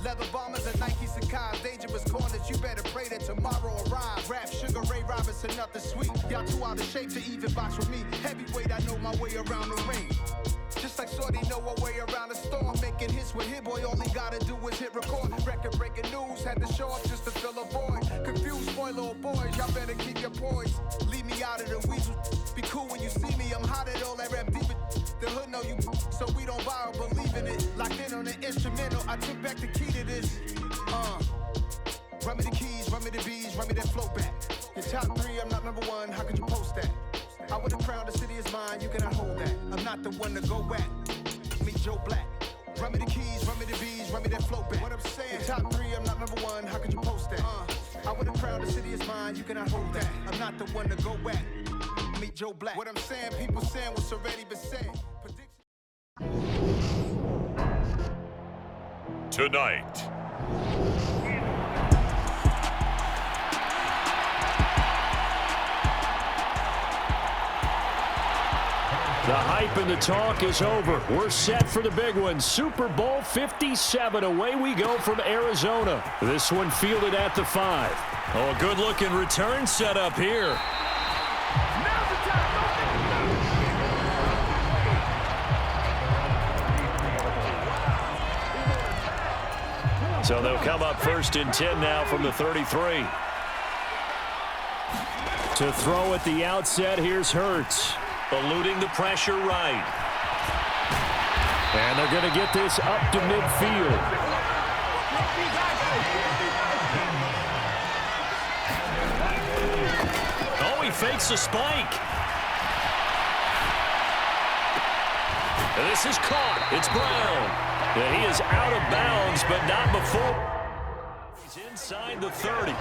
Leather bombers and Nike Sacai's. Dangerous corners, you better pray that tomorrow arrives. Rap, Sugar Ray Robinson, nothing sweet. Y'all too out of shape to even box with me. Heavyweight, I know my way around the ring. Just like Shorty know her way around the storm. Making hits with Hit Boy, all he gotta do is hit record. Record breaking news, had to show up just to fill a void. Confused boy, little boys, y'all better keep your poise. Leave me out of the weasel. Be cool when you see me, I'm hot at all that rap deep. The hood know you, so we don't borrow, believe in it. Locked in on the instrumental, I took back the key to this. Run me the keys, run me the bees, run me that flow back. Your top 3, I'm not number 1, how could you post that? I would've crowned the city is mine, you cannot hold that. I'm not the one to go back. Meet Joe Black. Run me the keys, run me the bees, run me that flow back. What I'm saying, your top 3, I'm not number 1, how could you post that? I would've crowned the city is mine, you cannot hold that. I'm not the one to go back. Meet Joe Black. What I'm saying, people saying what's already been said. Tonight. The hype and the talk is over. We're set for the big one. Super Bowl 57. Away we go from Arizona. This one fielded at the 5. Oh, a good-looking return set up here. So they'll come up 1st and 10 now from the 33. To throw at the outset, here's Hurts. Eluding the pressure right. And they're going to get this up to midfield. Oh, he fakes a spike. And this is caught. It's Brown. And he is out of bounds, but not before. He's inside the 30.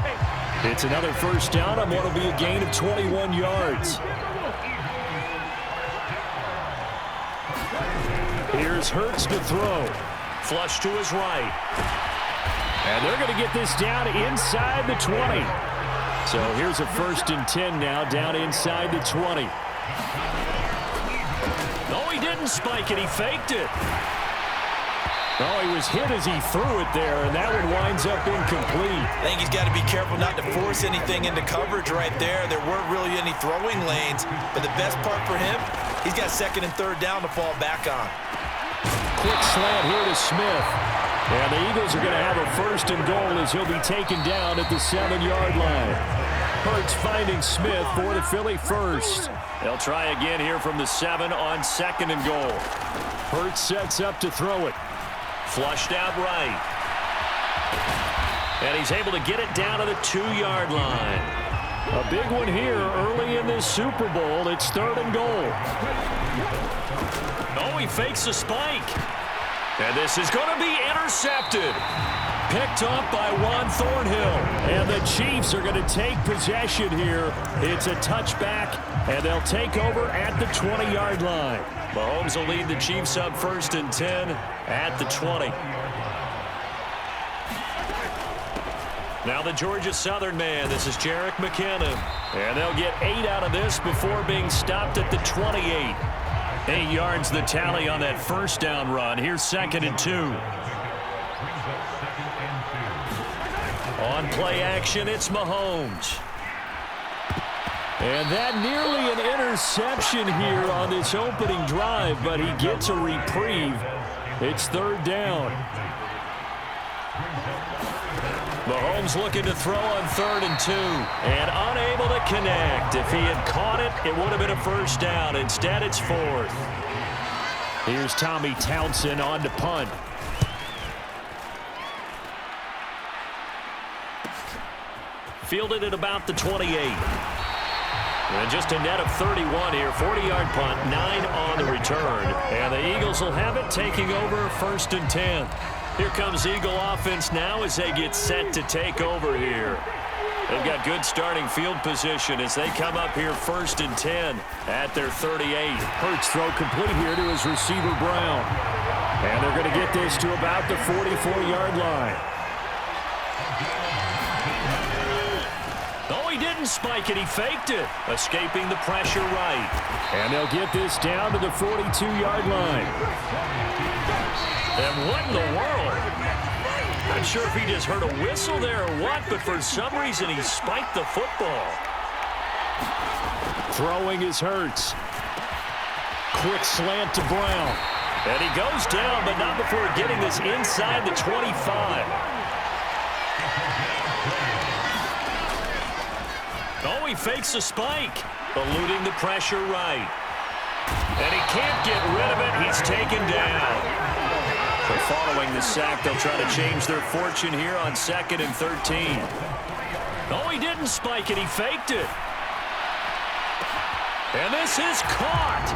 It's another first down on what will be a gain of 21 yards. Here's Hurts to throw. Flush to his right. And they're going to get this down inside the 20. So here's a 1st and 10 now, down inside the 20. No, he didn't spike it. He faked it. Oh, he was hit as he threw it there, and that one winds up incomplete. I think he's got to be careful not to force anything into coverage right there. There weren't really any throwing lanes, but the best part for him, he's got 2nd and 3rd down to fall back on. Quick slant here to Smith. And the Eagles are going to have a 1st and goal as he'll be taken down at the 7-yard line. Hurts finding Smith for the Philly first. They'll try again here from the 7 on 2nd and goal. Hurts sets up to throw it. Flushed out right. And he's able to get it down to the 2-yard line. A big one here early in this Super Bowl. It's 3rd and goal. Oh, he fakes a spike. And this is going to be intercepted. Picked off by Juan Thornhill. And the Chiefs are going to take possession here. It's a touchback, and they'll take over at the 20-yard line. Mahomes will lead the Chiefs up 1st and 10 at the 20. Now the Georgia Southern man. This is Jerick McKinnon. And they'll get 8 out of this before being stopped at the 28. 8 yards the tally on that 1st down run. Here's 2nd and 2. On play action, it's Mahomes. And that nearly an interception here on this opening drive, but he gets a reprieve. It's 3rd down. Mahomes looking to throw on 3rd and 2. And unable to connect. If he had caught it, it would have been a 1st down. Instead, it's 4th. Here's Tommy Townsend on to punt. Fielded at about the 28. And just a net of 31 here. 40-yard punt, 9 on the return. And the Eagles will have it, taking over 1st and 10. Here comes Eagle offense now as they get set to take over here. They've got good starting field position as they come up here 1st and 10 at their 38. Hurts throw complete here to his receiver Brown. And they're going to get this to about the 44-yard line. Oh, he didn't spike it. He faked it. Escaping the pressure right. And they'll get this down to the 42-yard line. And what in the world? Not sure if he just heard a whistle there or what, but for some reason he spiked the football. Throwing is Hurts. Quick slant to Brown. And he goes down, but not before getting this inside the 25. Oh, he fakes a spike, eluding the pressure right. And he can't get rid of it. He's taken down. So following the sack, they'll try to change their fortune here on 2nd and 13. Oh, he didn't spike it. He faked it. And this is caught.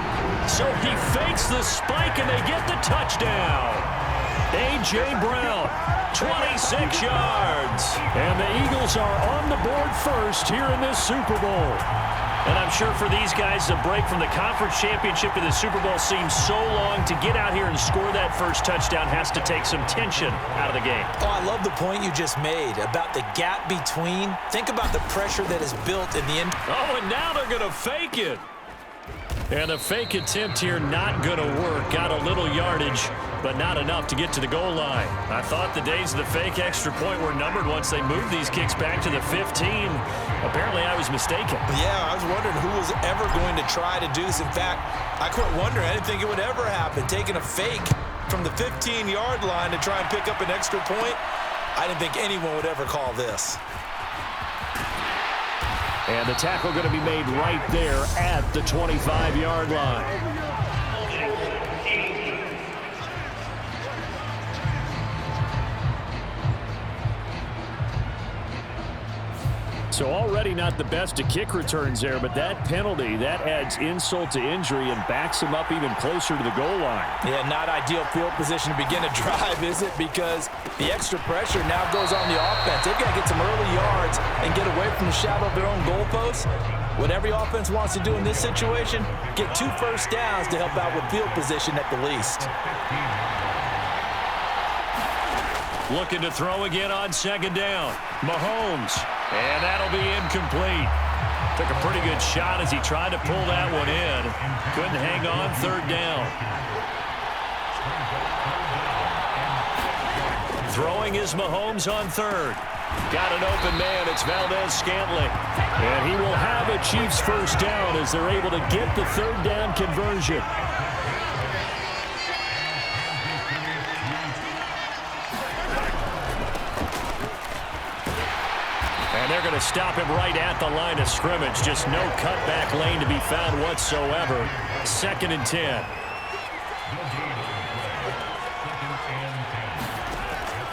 So he fakes the spike, and they get the touchdown. A.J. Brown, 26 yards. And the Eagles are on the board first here in this Super Bowl. And I'm sure for these guys, the break from the conference championship to the Super Bowl seems so long. To get out here and score that first touchdown has to take some tension out of the game. Oh, I love the point you just made about the gap between. Think about the pressure that is built in the end. Oh, and now they're going to fake it. And the fake attempt here not going to work. Got a little yardage, but not enough to get to the goal line. I thought the days of the fake extra point were numbered once they moved these kicks back to the 15. Apparently, I was mistaken. Yeah, I was wondering who was ever going to try to do this. In fact, I quit wondering. I didn't think it would ever happen. Taking a fake from the 15-yard line to try and pick up an extra point, I didn't think anyone would ever call this. And the tackle going to be made right there at the 25-yard line. So already not the best of kick returns there, but that penalty, that adds insult to injury and backs him up even closer to the goal line. Yeah, not ideal field position to begin a drive, is it? Because the extra pressure now goes on the offense. They've got to get some early yards and get away from the shadow of their own goalposts. What every offense wants to do in this situation, get 2 first downs to help out with field position at the least. Looking to throw again on 2nd down. Mahomes. And that'll be incomplete. Took a pretty good shot as he tried to pull that one in. Couldn't hang on 3rd down. Throwing is Mahomes on 3rd. Got an open man. It's Valdez-Scantling. And he will have a Chiefs first down as they're able to get the 3rd down conversion. And they're going to stop him right at the line of scrimmage. Just no cutback lane to be found whatsoever. 2nd and 10.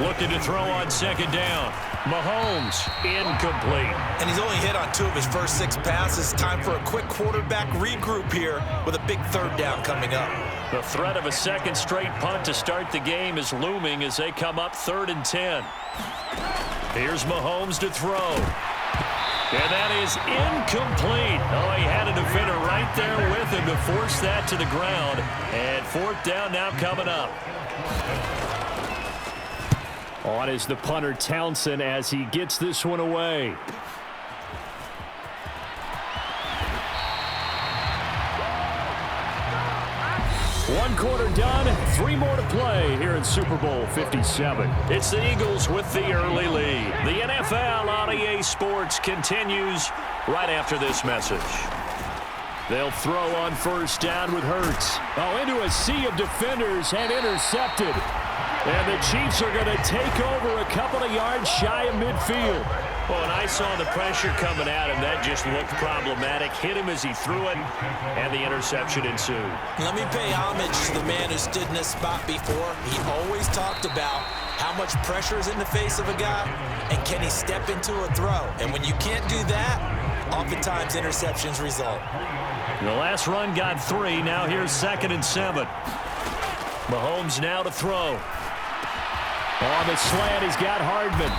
Looking to throw on 2nd down. Mahomes, incomplete. And he's only hit on 2 of his first 6 passes. Time for a quick quarterback regroup here with a big 3rd down coming up. The threat of a 2nd straight punt to start the game is looming as they come up 3rd and 10. Here's Mahomes to throw. And that is incomplete. Oh, he had a defender right there with him to force that to the ground. And 4th down now coming up. On is the punter Townsend as he gets this one away. One quarter done, 3 more to play here in Super Bowl 57. It's the Eagles with the early lead. The NFL on EA Sports continues right after this message. They'll throw on 1st down with Hurts. Oh, into a sea of defenders and intercepted. And the Chiefs are going to take over a couple of yards shy of midfield. Well, and I saw the pressure coming at him. That just looked problematic. Hit him as he threw it, and the interception ensued. Let me pay homage to the man who stood in this spot before. He always talked about how much pressure is in the face of a guy, and can he step into a throw? And when you can't do that, oftentimes interceptions result. The last run got 3. Now here's 2nd and 7. Mahomes now to throw. On the slant, he's got Hardman.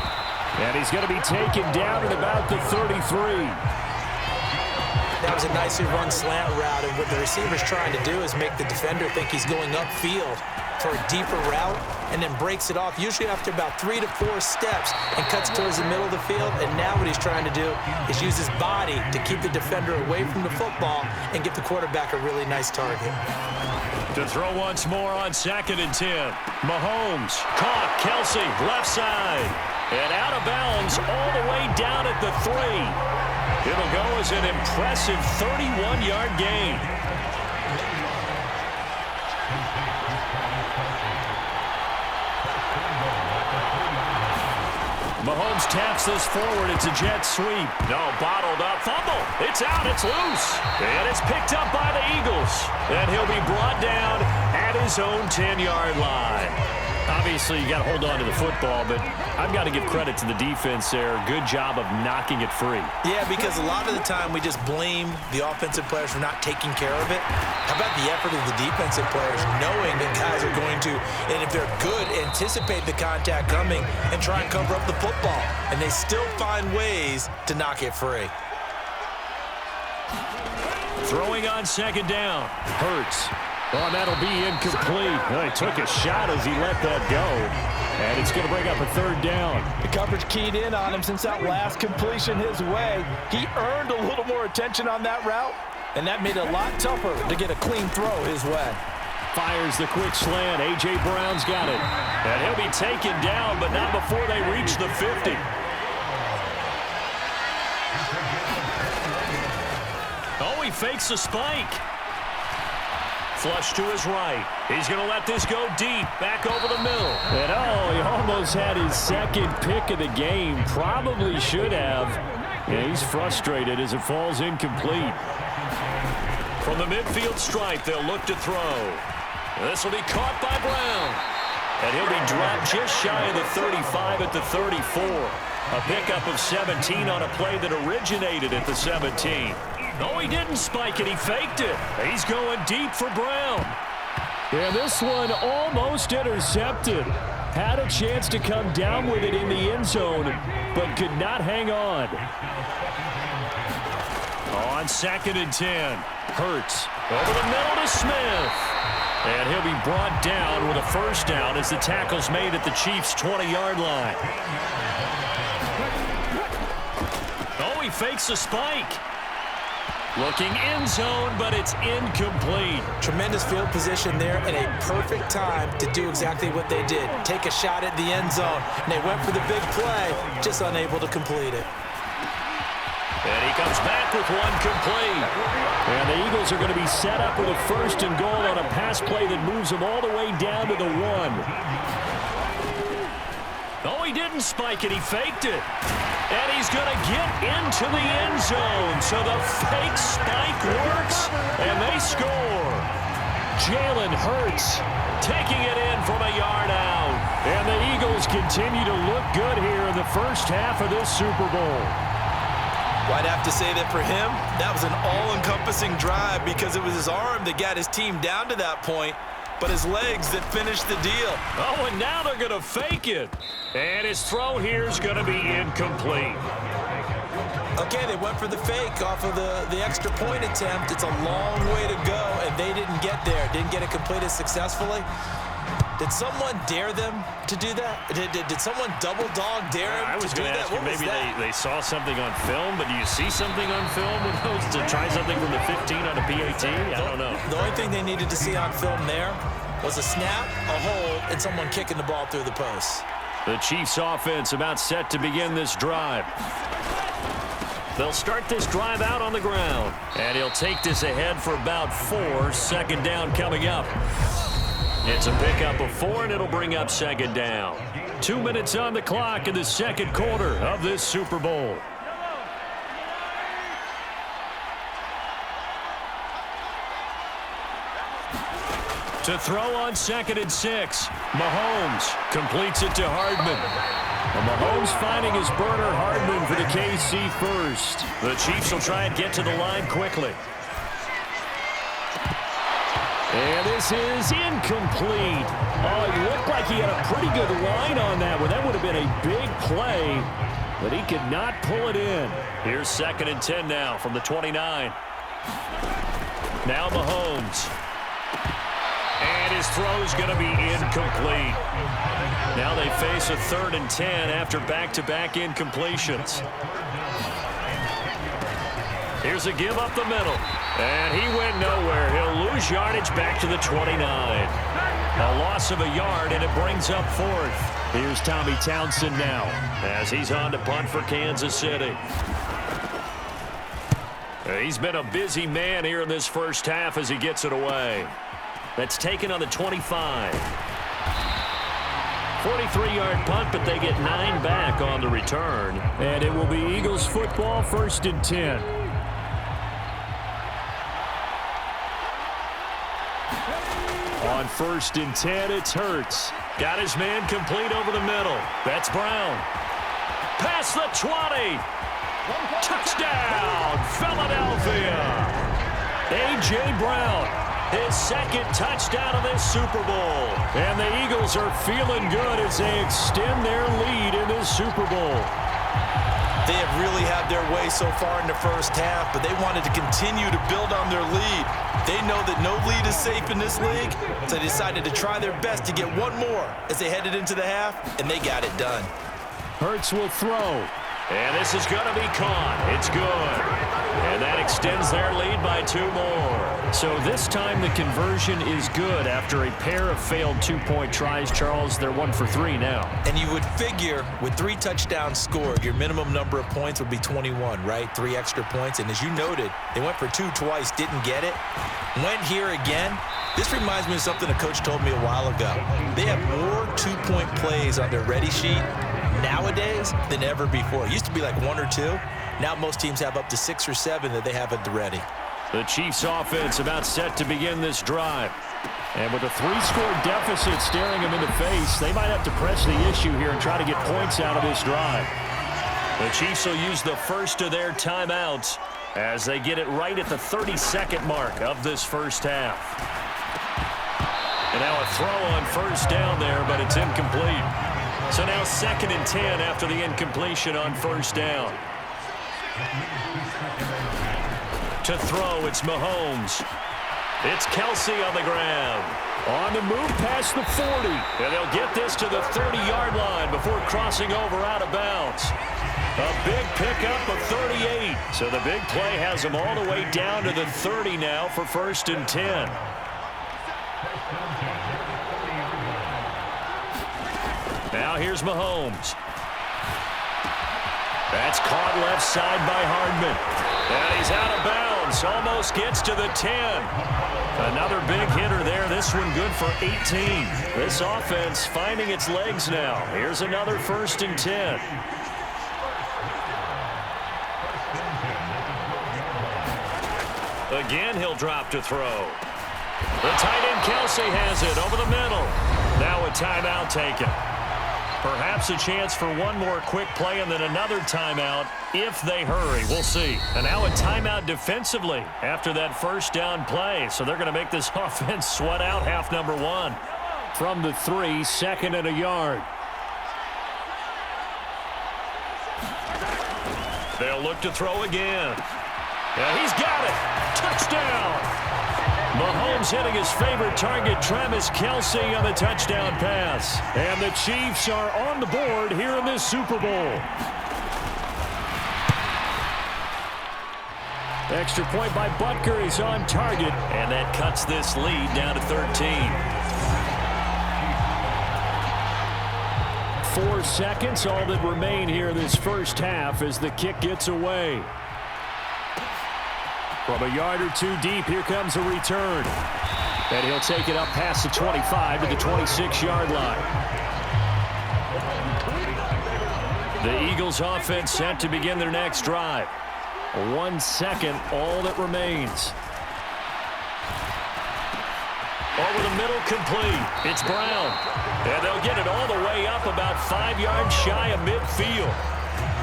And he's going to be taken down at about the 33. That was a nicely run slant route, and what the receiver's trying to do is make the defender think he's going upfield for a deeper route, and then breaks it off, usually after about 3 to 4 steps, and cuts towards the middle of the field. And now what he's trying to do is use his body to keep the defender away from the football and give the quarterback a really nice target. To throw once more on 2nd and 10. Mahomes caught. Kelsey left side. And out of bounds all the way down at the 3. It'll go as an impressive 31-yard gain. Mahomes taps this forward. It's a jet sweep. No, bottled up. Fumble. It's out. It's loose. And it's picked up by the Eagles. And he'll be brought down at his own 10-yard line. Obviously, you got to hold on to the football, but I've got to give credit to the defense there. Good job of knocking it free. Yeah, because a lot of the time we just blame the offensive players for not taking care of it. How about the effort of the defensive players knowing that guys are going to, and if they're good, anticipate the contact coming and try and cover up the football. And they still find ways to knock it free. Throwing on 2nd down. Hurts. Oh, that'll be incomplete. Well, he took a shot as he let that go. And it's going to bring up a 3rd down. The coverage keyed in on him since that last completion his way. He earned a little more attention on that route, and that made it a lot tougher to get a clean throw his way. Fires the quick slant. A.J. Brown's got it. And he'll be taken down, but not before they reach the 50. Oh, he fakes a spike. Flush to his right. He's going to let this go deep. Back over the middle. And he almost had his 2nd pick of the game. Probably should have. And he's frustrated as it falls incomplete. From the midfield stripe, they'll look to throw. This will be caught by Brown. And he'll be dropped just shy of the 35 at the 34. A pickup of 17 on a play that originated at the 17. No, he didn't spike it. He faked it. He's going deep for Brown. And this one almost intercepted. Had a chance to come down with it in the end zone, but could not hang on. On 2nd and 10. Hurts over the middle to Smith. And he'll be brought down with a 1st down as the tackle's made at the Chiefs' 20-yard line. Oh, he fakes a spike. Looking end zone, but it's incomplete. Tremendous field position there and a perfect time to do exactly what they did. Take a shot at the end zone. And they went for the big play, just unable to complete it. And he comes back with one complete. And the Eagles are going to be set up with a 1st and goal on a pass play that moves them all the way down to the 1. No, he didn't spike it. He faked it. And he's going to get into the end zone. So the fake spike works, and they score. Jalen Hurts taking it in from a yard out. And the Eagles continue to look good here in the first half of this Super Bowl. Well, I'd have to say that for him, that was an all-encompassing drive because it was his arm that got his team down to that point, but his legs that finished the deal. Oh, and now they're going to fake it. And his throw here is going to be incomplete. Okay, they went for the fake off of the extra point attempt. It's a long way to go, and they didn't get there. Didn't get it completed successfully. Did someone dare them to do that? Did someone double dog dare him I was going to ask you, maybe they saw something on film, but do you see something on film with those to try something from the 15 on a PAT? I don't know. The only thing they needed to see on film there was a snap, a hold, and someone kicking the ball through the posts. The Chiefs offense about set to begin this drive. They'll start this drive out on the ground. And he'll take this ahead for about 4. 2nd down coming up. It's a pickup of 4, and it'll bring up 2nd down. 2 minutes on the clock in the 2nd quarter of this Super Bowl. To throw on 2nd and 6. Mahomes completes it to Hardman. And Mahomes finding his burner Hardman for the KC first. The Chiefs will try and get to the line quickly. And this is incomplete. Oh, it looked like he had a pretty good line on that one. That would have been a big play, but he could not pull it in. Here's 2nd and 10 now from the 29. Now Mahomes. And his throw's going to be incomplete. Now they face a 3rd and 10 after back-to-back incompletions. Here's a give up the middle. And he went nowhere. He'll lose yardage back to the 29. A loss of a yard, and it brings up 4th. Here's Tommy Townsend now as he's on to punt for Kansas City. He's been a busy man here in this first half as he gets it away. That's taken on the 25. 43-yard punt, but they get 9 back on the return. And it will be Eagles football, 1st and 10. On 1st and 10, it's Hurts. Got his man complete over the middle. That's Brown. Past the 20. Touchdown, Philadelphia. A.J. Brown, his 2nd touchdown of this Super Bowl. And the Eagles are feeling good as they extend their lead in this Super Bowl. They have really had their way so far in the first half, but they wanted to continue to build on their lead. They know that no lead is safe in this league, so they decided to try their best to get one more as they headed into the half, and they got it done. Hurts will throw. And this is going to be caught. It's good. And that extends their lead by 2 more. So this time the conversion is good after a pair of failed 2-point tries. Charles, they're 1 for 3 now. And you would figure with 3 touchdowns scored, your minimum number of points would be 21, right? 3 extra points. And as you noted, they went for 2 twice, didn't get it. Went here again. This reminds me of something a coach told me a while ago. They have more 2-point plays on their ready sheet nowadays than ever before. It used to be like 1 or 2. Now most teams have up to 6 or 7 that they have at the ready. The Chiefs offense about set to begin this drive. And with a 3-score deficit staring them in the face, they might have to press the issue here and try to get points out of this drive. The Chiefs will use the first of their timeouts as they get it right at the 32nd mark of this first half. And now a throw on first down there, but it's incomplete. So now 2nd and 10 after the incompletion on first down. To throw, it's Mahomes. It's Kelsey on the ground. On the move past the 40. And they'll get this to the 30-yard line before crossing over out of bounds. A big pickup of 38. So the big play has them all the way down to the 30 now for 1st and 10. Now here's Mahomes. That's caught left side by Hardman. And he's out of bounds. Almost gets to the 10. Another big hitter there. This one good for 18. This offense finding its legs now. Here's another 1st and 10. Again, he'll drop to throw. The tight end Kelsey has it over the middle. Now a timeout taken. Perhaps a chance for one more quick play and then another timeout if they hurry. We'll see. And now a timeout defensively after that first down play. So they're going to make this offense sweat out half number 1. From the 3, 2nd and a yard. They'll look to throw again. And he's got it. Touchdown. Mahomes hitting his favorite target, Travis Kelce, on the touchdown pass. And the Chiefs are on the board here in this Super Bowl. Extra point by Butker is on target. And that cuts this lead down to 13. 4 seconds, all that remain here in this first half as the kick gets away. From a yard or 2 deep, here comes a return. And he'll take it up past the 25 to the 26-yard line. The Eagles offense set to begin their next drive. 1 second, all that remains. Over the middle, complete. It's Brown. And they'll get it all the way up about 5 yards shy of midfield.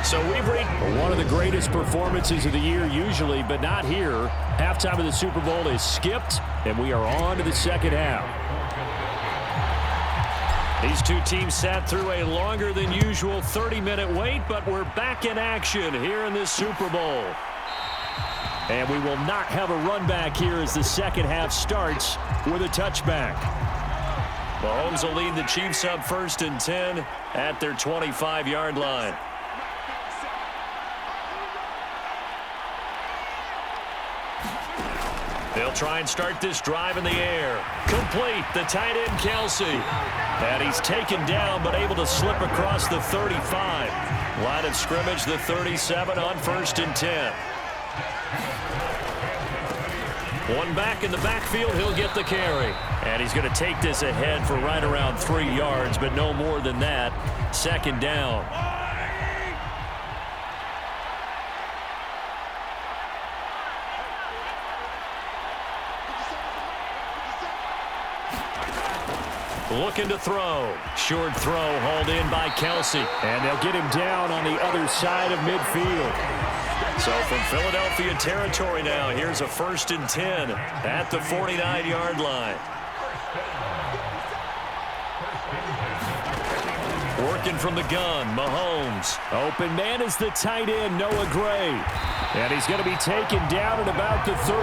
So we've reached one of the greatest performances of the year usually, but not here. Halftime of the Super Bowl is skipped, and we are on to the second half. These two teams sat through a longer than usual 30-minute wait, but we're back in action here in this Super Bowl. And we will not have a run back here as the second half starts with a touchback. Mahomes will lead the Chiefs up 1st and 10 at their 25-yard line. They'll try and start this drive in the air. Complete, the tight end Kelce. And he's taken down but able to slip across the 35. Line of scrimmage, the 37 on 1st and 10. One back in the backfield, he'll get the carry. And he's going to take this ahead for right around 3 yards, but no more than that. 2nd down. Looking to throw. Short throw hauled in by Kelce. And they'll get him down on the other side of midfield. So from Philadelphia territory now, here's a 1st and 10 at the 49-yard line. Working from the gun, Mahomes. Open man is the tight end, Noah Gray. And he's going to be taken down at about the 33.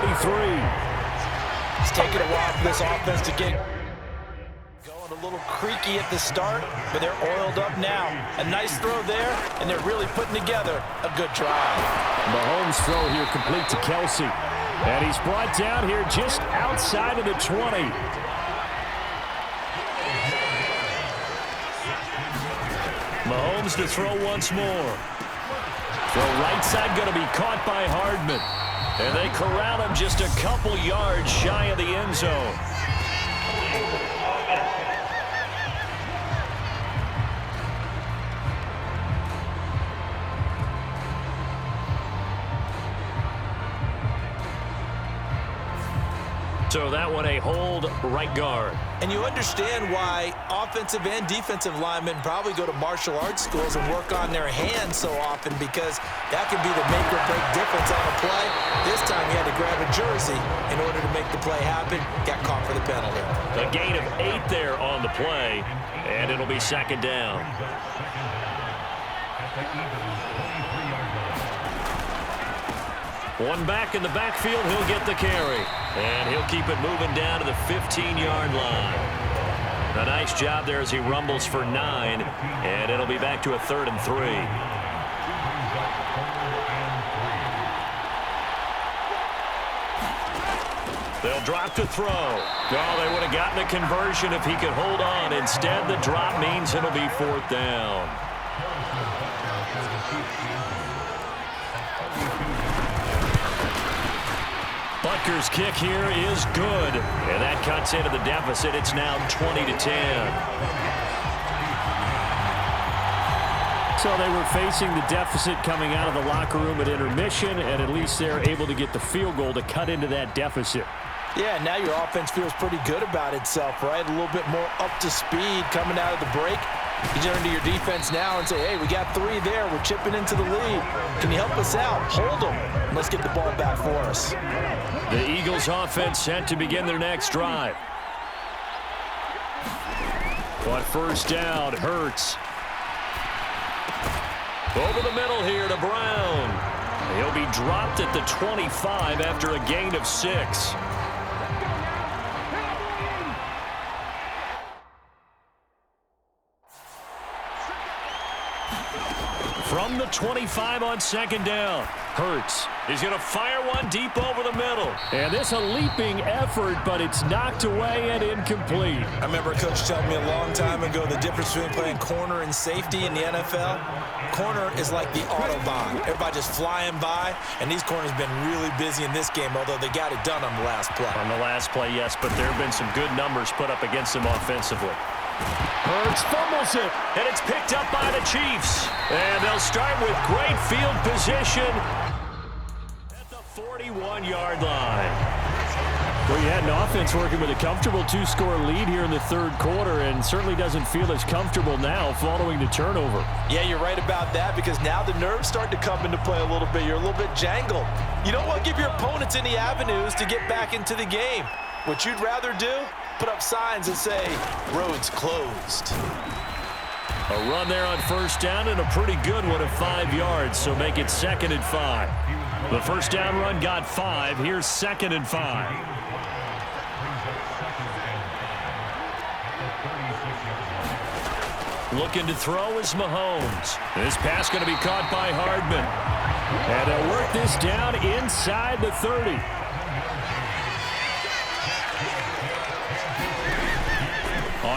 It's taken a while for this offense to get going a little creaky at the start, but they're oiled up now. A nice throw there, and they're really putting together a good drive. Mahomes' throw here complete to Kelce. And he's brought down here just outside of the 20. Mahomes to throw once more. Throw right side going to be caught by Hardman. And they corral him just a couple yards shy of the end zone. So that one a hold, right guard. And you understand why offensive and defensive linemen probably go to martial arts schools and work on their hands so often, because that can be the make or break difference on a play. This time he had to grab a jersey in order to make the play happen. Got caught for the penalty. A gain of 8 there on the play, and it'll be 2nd down. One back in the backfield, he'll get the carry. And he'll keep it moving down to the 15-yard line. A nice job there as he rumbles for 9. And it'll be back to a 3rd and 3. They'll drop to throw. Oh, they would have gotten a conversion if he could hold on. Instead, the drop means it'll be 4th down. Butker's kick here is good. And that cuts into the deficit. It's now 20-10. So they were facing the deficit coming out of the locker room at intermission, and at least they're able to get the field goal to cut into that deficit. Yeah, now your offense feels pretty good about itself, right? A little bit more up to speed coming out of the break. You turn to your defense now and say, hey, we got 3 there. We're chipping into the lead. Can you help us out? Hold them. Let's get the ball back for us. The Eagles offense set to begin their next drive. On 1st down, Hurts. Over the middle here to Brown. He'll be dropped at the 25 after a gain of 6. From the 25 on 2nd down, Hurts. He's going to fire one deep over the middle. And this a leaping effort, but it's knocked away and incomplete. I remember a coach telling me a long time ago the difference between playing corner and safety in the NFL. Corner is like the Autobahn. Everybody just flying by, and these corners have been really busy in this game, although they got it done on the last play. On the last play, yes, but there have been some good numbers put up against them offensively. Hurts fumbles it, and it's picked up by the Chiefs. And they'll start with great field position at the 41-yard line. Well, you had an offense working with a comfortable 2-score lead here in the 3rd quarter, and certainly doesn't feel as comfortable now following the turnover. Yeah, you're right about that, because now the nerves start to come into play a little bit. You're a little bit jangled. You don't want to give your opponents any avenues to get back into the game. What you'd rather do, put up signs and say, roads closed. A run there on 1st down, and a pretty good one of 5 yards, so make it 2nd and 5. The 1st down run got 5. Here's 2nd and 5. Looking to throw is Mahomes. This pass going to be caught by Hardman. And they'll work this down inside the 30.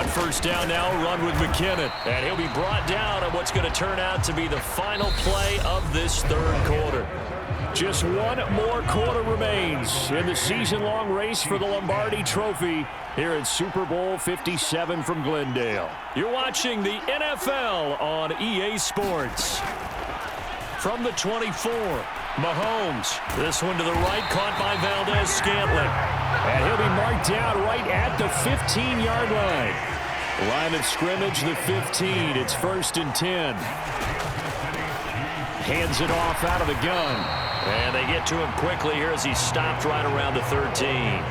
first down now, run with McKinnon. And he'll be brought down on what's going to turn out to be the final play of this third quarter. Just one more quarter remains in the season-long race for the Lombardi Trophy here at Super Bowl 57 from Glendale. You're watching the NFL on EA Sports. From the 24, Mahomes. This one to the right, caught by Valdez-Scantling. And he'll be marked down right at the 15-yard line. Line of scrimmage, the 15. It's 1st and 10. Hands it off out of the gun. And they get to him quickly here as he's stopped right around the 13.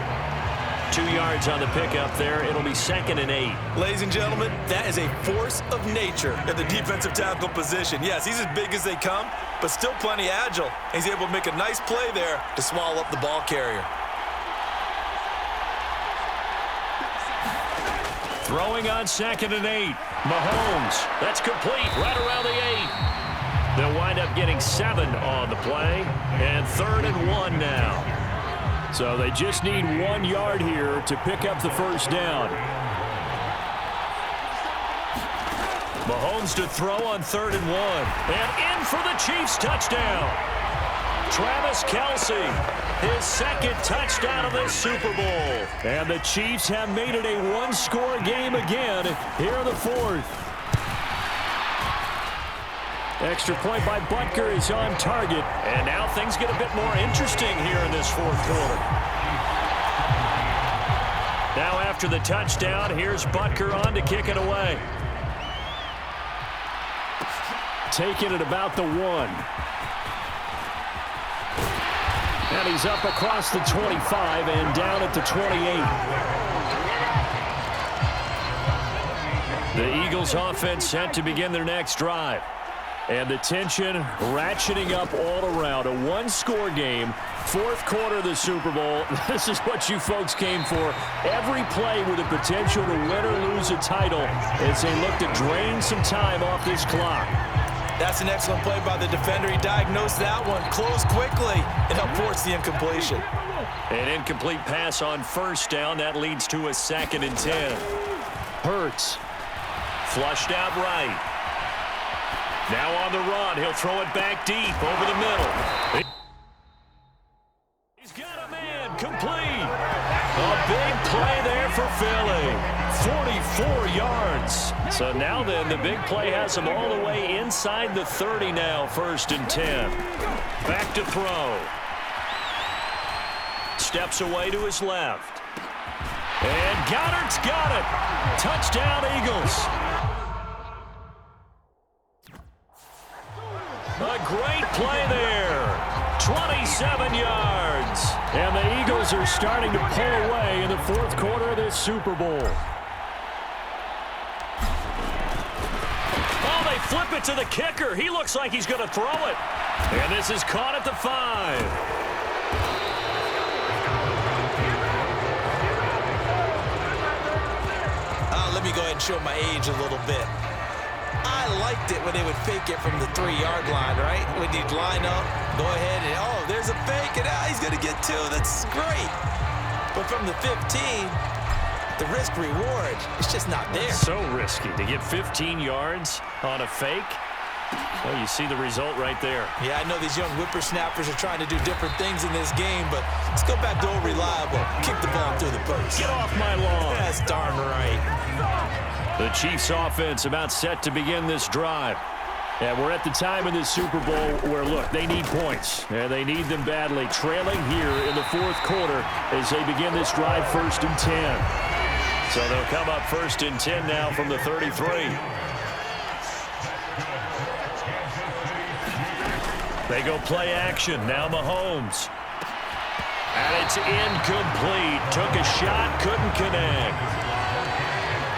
2 yards on the pickup there. It'll be 2nd and 8. Ladies and gentlemen, that is a force of nature at the defensive tackle position. Yes, he's as big as they come, but still plenty agile. He's able to make a nice play there to swallow up the ball carrier. Throwing on 2nd and 8. Mahomes. That's complete right around the 8. They'll wind up getting 7 on the play, and 3rd and 1 now. So they just need 1 yard here to pick up the first down. Mahomes to throw on 3rd and 1. And in for the Chiefs touchdown. Travis Kelce, his 2nd touchdown of this Super Bowl. And the Chiefs have made it a one-score game again here in the 4th. Extra point by Butker is on target. And now things get a bit more interesting here in this 4th quarter. Now after the touchdown, here's Butker on to kick it away. Taking it about the 1. And he's up across the 25 and down at the 28. The Eagles offense set to begin their next drive. And the tension ratcheting up all around. A one-score game, 4th quarter of the Super Bowl. This is what you folks came for. Every play with the potential to win or lose a title as they look to drain some time off this clock. That's an excellent play by the defender. He diagnosed that one, closed quickly, and helped force the incompletion. An incomplete pass on 1st down. That leads to a 2nd and 10. Hurts. Flushed out right. Now on the run, he'll throw it back deep over the middle. He's got a man, complete. A big play there for Philly. 44 yards. So now then, the big play has him all the way inside the 30 now, 1st and 10. Back to throw. Steps away to his left. And Goddard's got it. Touchdown, Eagles. A great play there. 27 yards. And the Eagles are starting to pull away in the 4th quarter of this Super Bowl. Oh, they flip it to the kicker. He looks like he's going to throw it. And this is caught at the 5. Let me go ahead and show my age a little bit. I liked it when they would fake it from the 3-yard line, right? When you'd line up, go ahead and, oh, there's a fake, and he's going to get 2. That's great. But from the 15, the risk reward, it's just not there. So risky to get 15 yards on a fake. Well, you see the result right there. Yeah, I know these young whippersnappers are trying to do different things in this game, but let's go back to old reliable. Kick the ball through the post. Get off my lawn. That's darn right. The Chiefs offense about set to begin this drive. And we're at the time in this Super Bowl where, look, they need points. And they need them badly. Trailing here in the 4th quarter as they begin this drive, 1st and 10. So they'll come up 1st and 10 now from the 33. They go play action. Now Mahomes. And it's incomplete. Took a shot, couldn't connect.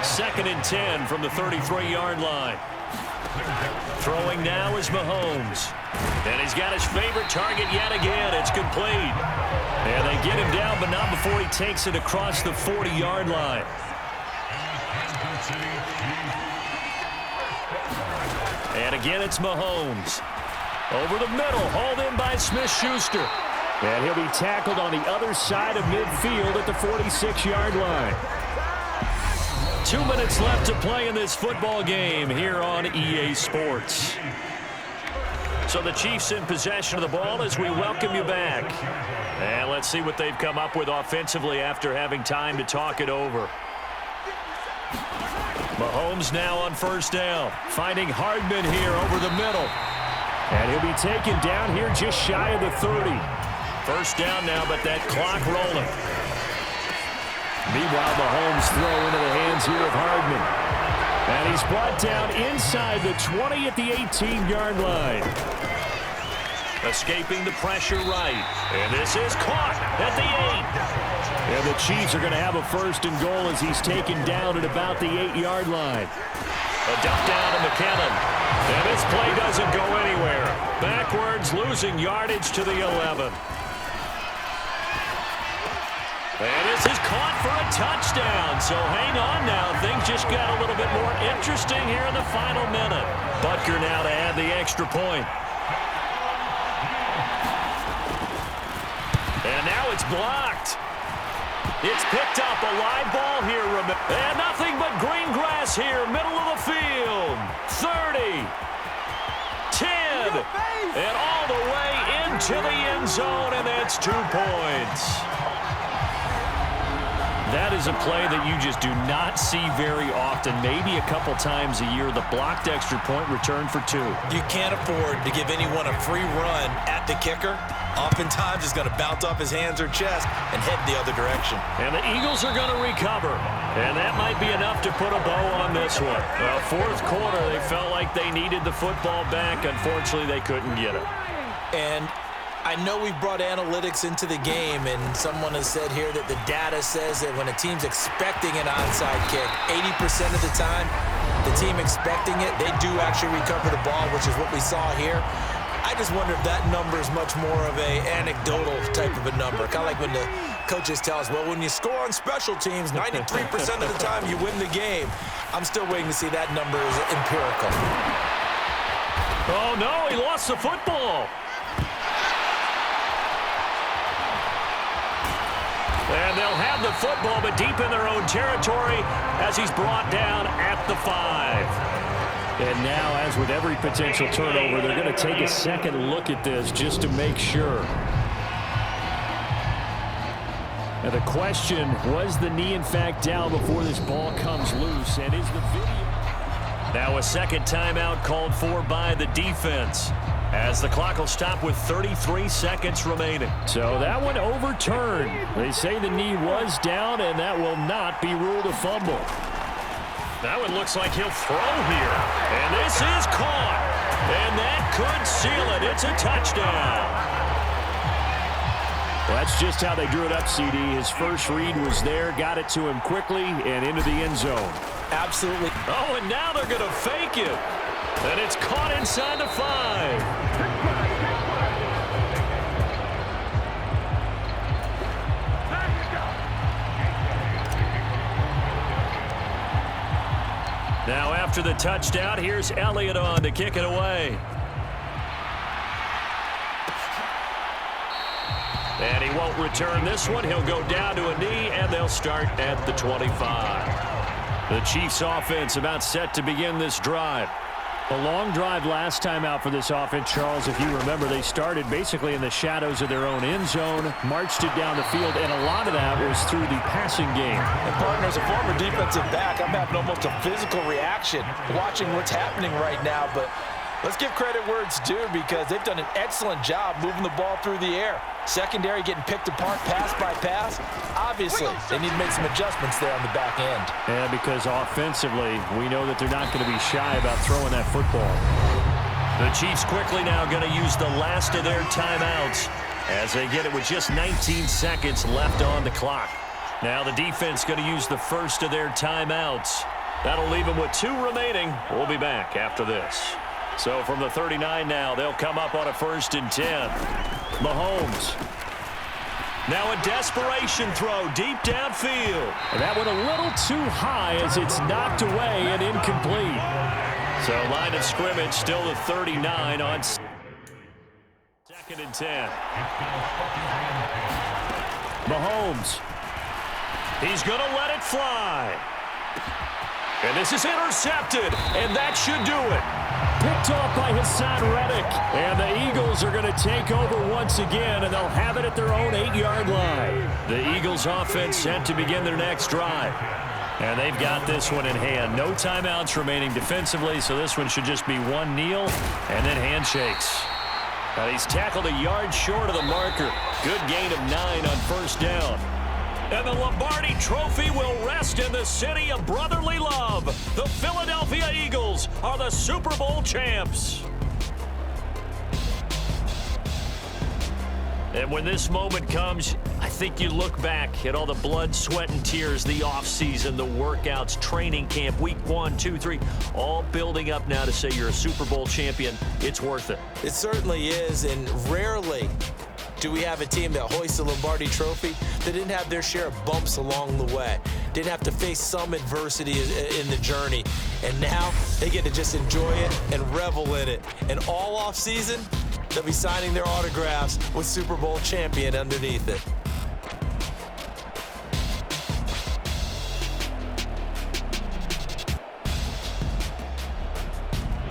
2nd and 10 from the 33-yard line. Throwing now is Mahomes. And he's got his favorite target yet again. It's complete. And they get him down, but not before he takes it across the 40-yard line. And again, it's Mahomes. Over the middle, hauled in by Smith-Schuster. And he'll be tackled on the other side of midfield at the 46-yard line. 2 minutes left to play in this football game here on EA Sports. So the Chiefs in possession of the ball as we welcome you back. And let's see what they've come up with offensively after having time to talk it over. Mahomes now on first down, finding Hardman here over the middle. And he'll be taken down here just shy of the 30. First down now, but that clock rolling. Meanwhile, Mahomes throw into the hands here of Hardman. And he's brought down inside the 20 at the 18-yard line. Escaping the pressure right. And this is caught at the 8. And the Chiefs are going to have a first and goal as he's taken down at about the 8-yard line. A dump down to McKinnon. And this play doesn't go anywhere. Backwards, losing yardage to the 11. And this is caught for a touchdown. So hang on now. Things just got a little bit more interesting here in the final minute. Butker now to add the extra point. And now it's blocked. It's picked up, a live ball here. And nothing but green grass here, middle of the field. 30, 10, and all the way into the end zone, and that's 2 points. That is a play that you just do not see very often. Maybe a couple times a year, the blocked extra point return for 2. You can't afford to give anyone a free run at the kicker. Oftentimes, he's going to bounce off his hands or chest and head the other direction. And the Eagles are going to recover. And that might be enough to put a bow on this one. Well, fourth quarter, they felt like they needed the football back. Unfortunately, they couldn't get it. And I know we've brought analytics into the game, and someone has said here that the data says that when a team's expecting an onside kick, 80% of the time, the team expecting it, they do actually recover the ball, which is what we saw here. I just wonder if that number is much more of a anecdotal type of a number. Kind of like when the coaches tell us, well, when you score on special teams, 93% of the time you win the game. I'm still waiting to see that number is empirical. Oh, no, he lost the football. And they'll have the football, but deep in their own territory as he's brought down at the 5. And now, as with every potential turnover, they're going to take a second look at this just to make sure. Now the question, was the knee in fact down before this ball comes loose? And is the video... Now a second timeout called for by the defense, as the clock will stop with 33 seconds remaining. So that one overturned. They say the knee was down, and that will not be ruled a fumble. That one looks like he'll throw here. And this is caught. And that could seal it. It's a touchdown. Well, that's just how they drew it up, CD. His first read was there, got it to him quickly, and into the end zone. Absolutely. Oh, and now they're going to fake it. And it's caught inside the 5. Now after the touchdown, here's Elliott on to kick it away. And he won't return this one. He'll go down to a knee, and they'll start at the 25. The Chiefs offense about set to begin this drive. A long drive last time out for this offense, Charles. If you remember, they started basically in the shadows of their own end zone, marched it down the field, and a lot of that was through the passing game. And partner, as a former defensive back, I'm having almost a physical reaction watching what's happening right now. But let's give credit where it's due, because they've done an excellent job moving the ball through the air. Secondary getting picked apart pass by pass. Obviously, they need to make some adjustments there on the back end. Yeah, because offensively, we know that they're not going to be shy about throwing that football. The Chiefs quickly now going to use the last of their timeouts as they get it with just 19 seconds left on the clock. Now the defense going to use the first of their timeouts. That'll leave them with 2 remaining. We'll be back after this. So from the 39 now, they'll come up on a 1st and 10. Mahomes. Now a desperation throw deep downfield. And that went a little too high as it's knocked away and incomplete. So line of scrimmage still the 39 on 2nd and 10. Mahomes. He's going to let it fly. And this is intercepted, and that should do it. Picked off by Hassan Reddick. And the Eagles are going to take over once again, and they'll have it at their own 8-yard line. The Eagles offense set to begin their next drive. And they've got this one in hand. No timeouts remaining defensively, so this one should just be one kneel and then handshakes. And he's tackled a yard short of the marker. Good gain of 9 on first down. And the Lombardi Trophy will rest in the city of brotherly love. The Philadelphia Eagles are the Super Bowl champs. And when this moment comes, I think you look back at all the blood, sweat, and tears, the offseason, the workouts, training camp, week 1, 2, 3, all building up now to say you're a Super Bowl champion. It's worth it. It certainly is, and rarely do we have a team that hoists the Lombardi Trophy that didn't have their share of bumps along the way, didn't have to face some adversity in the journey, and now they get to just enjoy it and revel in it. And all offseason, they'll be signing their autographs with Super Bowl champion underneath it.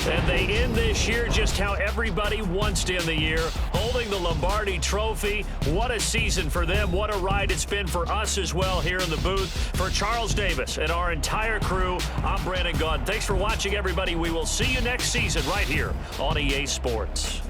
And they end this year just how everybody wants to end the year, holding the Lombardi Trophy. What a season for them. What a ride it's been for us as well here in the booth. For Charles Davis and our entire crew, I'm Brandon Gaudin. Thanks for watching, everybody. We will see you next season right here on EA Sports.